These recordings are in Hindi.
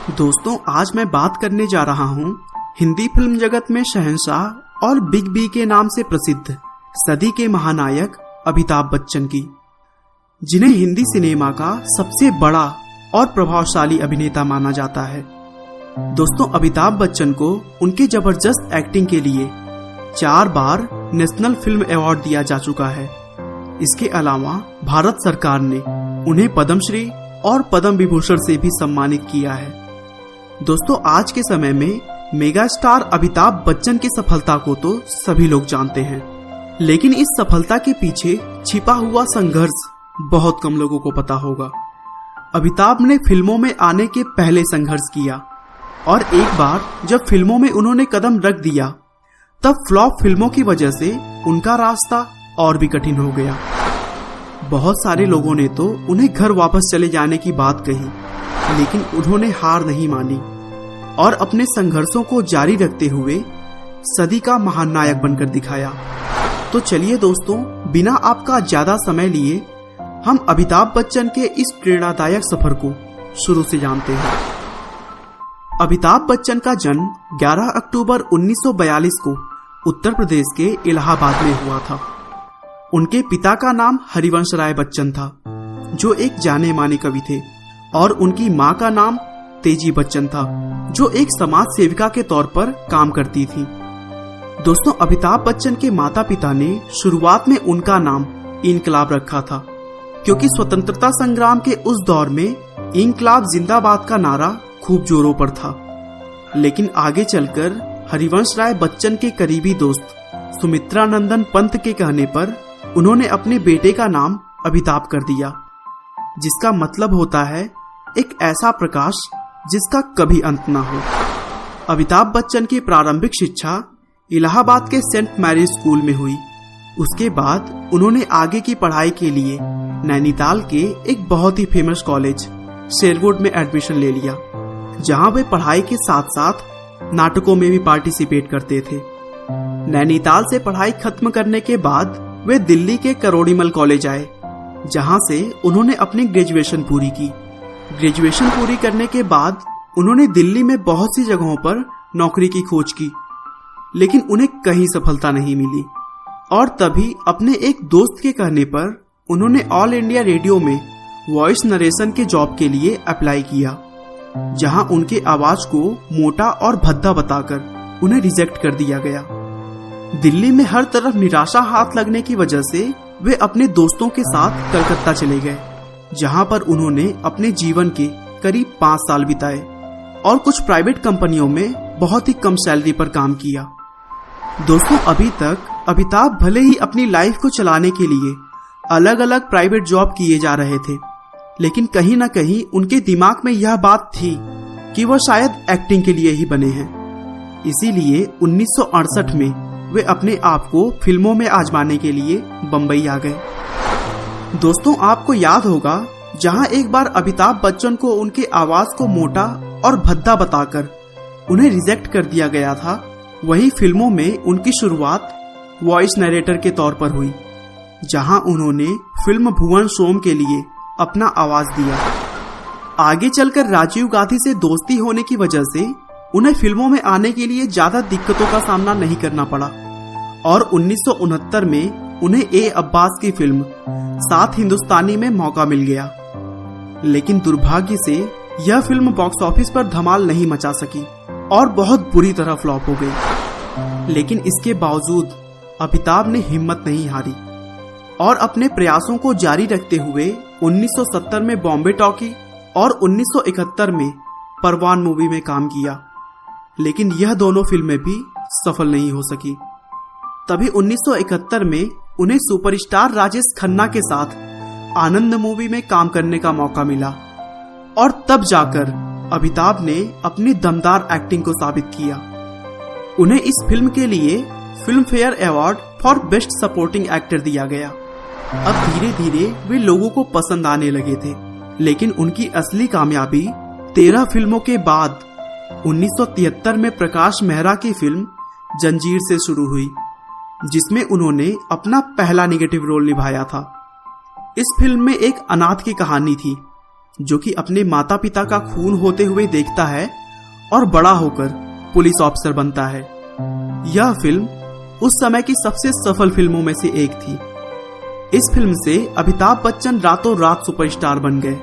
दोस्तों, आज मैं बात करने जा रहा हूँ हिंदी फिल्म जगत में शहंशाह और बिग बी के नाम से प्रसिद्ध सदी के महानायक अमिताभ बच्चन की, जिन्हें हिंदी सिनेमा का सबसे बड़ा और प्रभावशाली अभिनेता माना जाता है। दोस्तों, अमिताभ बच्चन को उनके जबरदस्त एक्टिंग के लिए 4 बार नेशनल फिल्म अवार्ड दिया जा चुका है। इसके अलावा भारत सरकार ने उन्हें पद्मश्री और पद्म विभूषण से भी सम्मानित किया है। दोस्तों, आज के समय में मेगा स्टार अमिताभ बच्चन की सफलता को तो सभी लोग जानते हैं, लेकिन इस सफलता के पीछे छिपा हुआ संघर्ष बहुत कम लोगों को पता होगा। अमिताभ ने फिल्मों में आने के पहले संघर्ष किया और एक बार जब फिल्मों में उन्होंने कदम रख दिया तब फ्लॉप फिल्मों की वजह से उनका रास्ता और भी कठिन हो गया। बहुत सारे लोगों ने तो उन्हें घर वापस चले जाने की बात कही, लेकिन उन्होंने हार नहीं मानी और अपने संघर्षों को जारी रखते हुए सदी का महानायक बनकर दिखाया। तो चलिए दोस्तों, बिना आपका ज्यादा समय लिए हम अमिताभ बच्चन के इस प्रेरणादायक सफर को शुरू से जानते हैं। अमिताभ बच्चन का जन्म 11 अक्टूबर 1942 को उत्तर प्रदेश के इलाहाबाद में हुआ था। उनके पिता का नाम हरिवंश राय बच्चन था, जो एक जाने माने कवि थे, और उनकी मां का नाम तेजी बच्चन था, जो एक समाज सेविका के तौर पर काम करती थी। दोस्तों, अमिताभ बच्चन के माता पिता ने शुरुआत में उनका नाम इनकलाब रखा था, क्योंकि स्वतंत्रता संग्राम के उस दौर में इनकलाब जिंदाबाद का नारा खूब जोरों पर था। लेकिन आगे चलकर हरिवंश राय बच्चन के करीबी दोस्त सुमित्रा नंदन पंत के कहने पर उन्होंने अपने बेटे का नाम अमिताभ कर दिया, जिसका मतलब होता है एक ऐसा प्रकाश जिसका कभी अंत ना हो। अमिताभ बच्चन की प्रारंभिक शिक्षा इलाहाबाद के सेंट मैरी स्कूल में हुई। उसके बाद उन्होंने आगे की पढ़ाई के लिए नैनीताल के एक बहुत ही फेमस कॉलेज शेरवुड में एडमिशन ले लिया, जहां वे पढ़ाई के साथ साथ नाटकों में भी पार्टिसिपेट करते थे। नैनीताल से पढ़ाई खत्म करने के बाद वे दिल्ली के करोड़ीमल कॉलेज आए, जहां से उन्होंने अपनी ग्रेजुएशन पूरी की। ग्रेजुएशन पूरी करने के बाद उन्होंने दिल्ली में बहुत सी जगहों पर नौकरी की खोज की, लेकिन उन्हें कहीं सफलता नहीं मिली। और तभी अपने एक दोस्त के कहने पर उन्होंने ऑल इंडिया रेडियो में वॉइस नरेशन के जॉब के लिए अप्लाई किया, जहां उनके आवाज को मोटा और भद्दा बताकर उन्हें रिजेक्ट कर दिया गया। दिल्ली में हर तरफ निराशा हाथ लगने की वजह से वे अपने दोस्तों के साथ कलकत्ता चले गए, जहां पर उन्होंने अपने जीवन के करीब 5 साल बिताए और कुछ प्राइवेट कंपनियों में बहुत ही कम सैलरी पर काम किया। दोस्तों, अभी तक अमिताभ भले ही अपनी लाइफ को चलाने के लिए अलग अलग प्राइवेट जॉब किए जा रहे थे, लेकिन कहीं ना कहीं उनके दिमाग में यह बात थी कि वह शायद एक्टिंग के लिए ही बने हैं। इसीलिए 1968 में वे अपने आप को फिल्मों में आजमाने के लिए बंबई आ गए। दोस्तों, आपको याद होगा, जहां एक बार अमिताभ बच्चन को उनके आवाज को मोटा और भद्दा बताकर उन्हें रिजेक्ट कर दिया गया था, वहीं फिल्मों में उनकी शुरुआत वॉइस नरेटर के तौर पर हुई, जहां उन्होंने फिल्म भुवन सोम के लिए अपना आवाज दिया। आगे चलकर राजीव गांधी से दोस्ती होने की वजह से उन्हें फिल्मों में आने के लिए ज्यादा दिक्कतों का सामना नहीं करना पड़ा और 1969 में उन्हें ए अब्बास की फिल्म 7 हिंदुस्तानी में मौका मिल गया। लेकिन दुर्भाग्य से यह फिल्म बॉक्स ऑफिस पर धमाल नहीं मचा सकी और बहुत बुरी तरह फ्लॉप हो गई। लेकिन इसके बावजूद अमिताभ ने हिम्मत नहीं हारी और अपने प्रयासों को जारी रखते हुए 1970 में बॉम्बे टॉकी और 1971 में परवान मूवी में काम किया, लेकिन यह दोनों फिल्में भी सफल नहीं हो सकी। तभी 1971 में उन्हें सुपरस्टार राजेश खन्ना के साथ आनंद मूवी में काम करने का मौका मिला और तब जाकर अमिताभ ने अपनी दमदार एक्टिंग को साबित किया। उन्हें इस फिल्म के लिए film fair award for best supporting actor दिया गया। अब धीरे धीरे वे लोगों को पसंद आने लगे थे, लेकिन उनकी असली कामयाबी 13 फिल्मों के बाद 1973 में प्रकाश मेहरा की फिल्म जंजीर से शुरू हुई, जिसमें उन्होंने अपना पहला नेगेटिव रोल निभाया था। इस फिल्म में एक अनाथ की कहानी थी, जो कि अपने माता पिता का खून होते हुए देखता है और बड़ा होकर पुलिस ऑफिसर बनता है। यह फिल्म उस समय की सबसे सफल फिल्मों में से एक थी। इस फिल्म से अमिताभ बच्चन रातों रात सुपरस्टार बन गए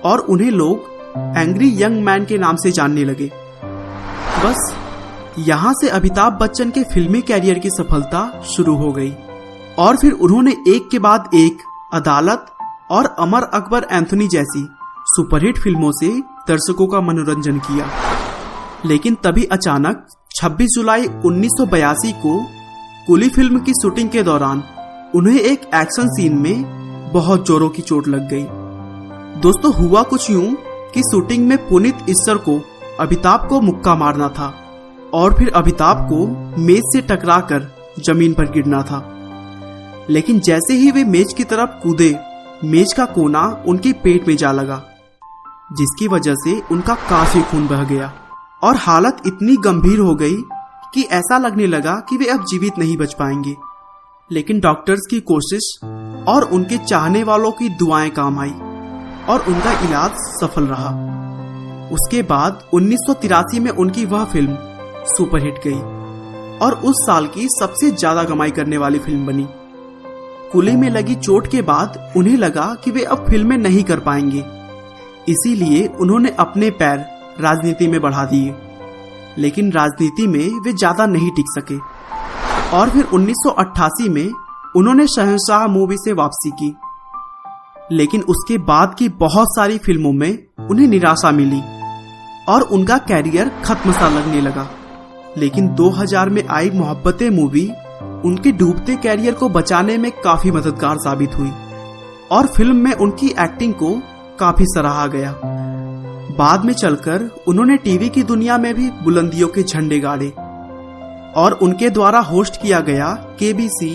और उन्हें लोग एंग्री यंग मैन के नाम से जानने लगे। बस यहाँ से अमिताभ बच्चन के फिल्मी कैरियर की सफलता शुरू हो गई और फिर उन्होंने एक के बाद एक अदालत और अमर अकबर एंथोनी जैसी सुपरहिट फिल्मों से दर्शकों का मनोरंजन किया। लेकिन तभी अचानक 26 जुलाई 1982 को कुली फिल्म की शूटिंग के दौरान उन्हें एक एक्शन सीन में बहुत जोरों की चोट लग गई। दोस्तों, हुआ कुछ यूं कि शूटिंग में पुनीत इस्सर को अमिताभ को मुक्का मारना था और फिर अमिताभ को मेज से टकराकर जमीन पर गिरना था। लेकिन जैसे ही वे मेज की तरफ कूदे, मेज का कोना उनके पेट में जा लगा, जिसकी वजह से उनका काफी खून बह गया और हालत इतनी गंभीर हो गई कि ऐसा लगने लगा कि वे अब जीवित नहीं बच पाएंगे। लेकिन डॉक्टर्स की कोशिश और उनके चाहने वालों की दुआएं काम आई और उनका इलाज सफल रहा। उसके बाद 1983 में उनकी वह फिल्म सुपरहिट गई और उस साल की सबसे ज्यादा कमाई करने वाली फिल्म बनी। कुली में लगी चोट के बाद उन्हें लगा कि वे अब फिल्में नहीं कर पाएंगे, इसीलिए उन्होंने अपने पैर राजनीति में बढ़ा दिए। लेकिन राजनीति में वे ज्यादा नहीं टिक सके और फिर 1988 में उन्होंने शहंशाह मूवी से वापसी की। लेकिन उसके बाद की बहुत सारी फिल्मों में उन्हें निराशा मिली और उनका कैरियर खत्म सा लगने लगा। लेकिन 2000 में आई मोहब्बतें मूवी उनके डूबते कैरियर को बचाने में काफी मददगार साबित हुई और फिल्म में उनकी एक्टिंग को काफी सराहा गया। बाद में चलकर उन्होंने टीवी की दुनिया में भी बुलंदियों के झंडे गाड़े और उनके द्वारा होस्ट किया गया KBC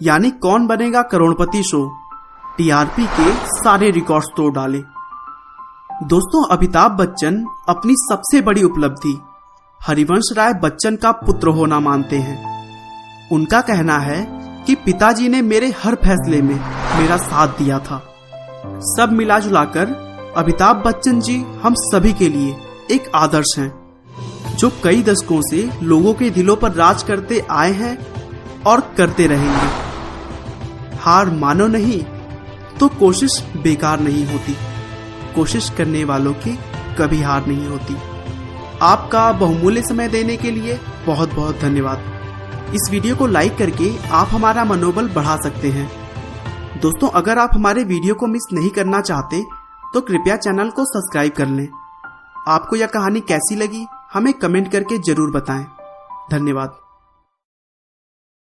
यानी कौन बनेगा करोड़पति शो TRP के सारे रिकॉर्ड्स तोड़ डाले। दोस्तों, अमिताभ बच्चन अपनी सबसे बड़ी उपलब्धि हरिवंश राय बच्चन का पुत्र होना मानते हैं। उनका कहना है कि पिताजी ने मेरे हर फैसले में मेरा साथ दिया था। सब मिला जुलाकर अमिताभ बच्चन जी हम सभी के लिए एक आदर्श हैं, जो कई दशकों से लोगों के दिलों पर राज करते आए हैं और करते रहेंगे। हार मानो नहीं तो कोशिश बेकार नहीं होती, कोशिश करने वालों की कभी हार नहीं होती। आपका बहुमूल्य समय देने के लिए बहुत बहुत धन्यवाद। इस वीडियो को लाइक करके आप हमारा मनोबल बढ़ा सकते हैं। दोस्तों, अगर आप हमारे वीडियो को मिस नहीं करना चाहते तो कृपया चैनल को सब्सक्राइब कर लें। आपको यह कहानी कैसी लगी हमें कमेंट करके जरूर बताएं। धन्यवाद।